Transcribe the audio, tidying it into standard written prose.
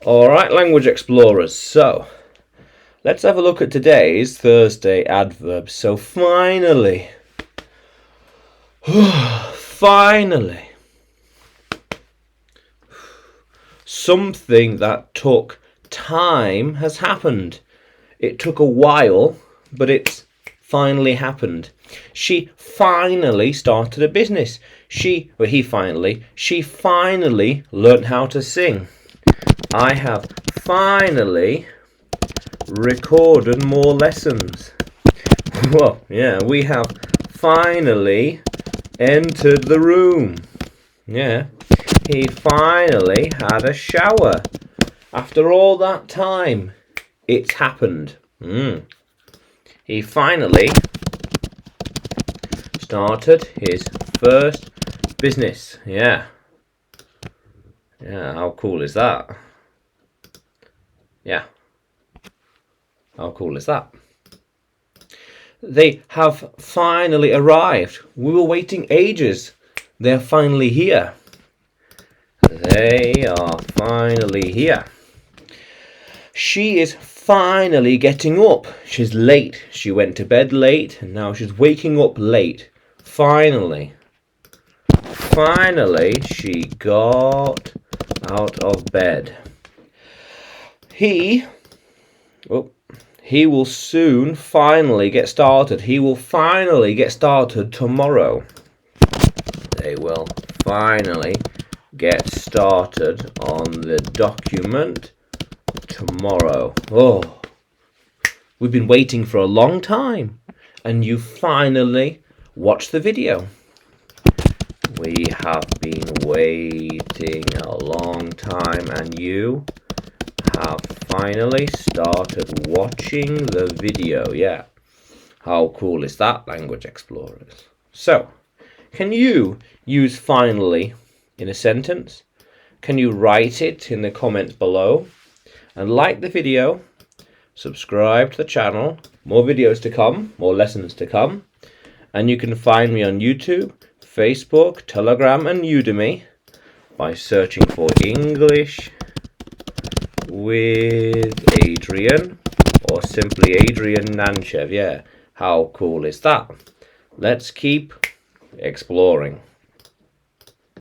Alright, language explorers, so let's have a look at today's Thursday adverbs. So finally, finally, something that took time has happened. It took a while, but it's finally happened. She finally started a business. She finally learned how to sing. I have finally recorded more lessons. Well, yeah, we have finally entered the room. Yeah, he finally had a shower. After all that time, it's happened. He finally started his first business. Yeah, how cool is that? Yeah, how cool is that? They have finally arrived. We were waiting ages. They're finally here. They are finally here. She is finally getting up. She's late. She went to bed late and now she's waking up late. Finally. Finally, she got out of bed. He will soon finally get started. He will finally get started tomorrow. They will finally get started on the document tomorrow. Oh, we've been waiting for a long time, and you finally watched the video. We have been waiting a long time, and you have finally started watching the video. Yeah, how cool is that, language explorers? So, can you use finally in a sentence? Can you write it in the comments below? And like the video, subscribe to the channel, more videos to come, more lessons to come. And you can find me on YouTube, Facebook, Telegram and Udemy by searching for English with Adrian or simply Adrian Nanchev. Yeah, how cool is that? Let's keep exploring.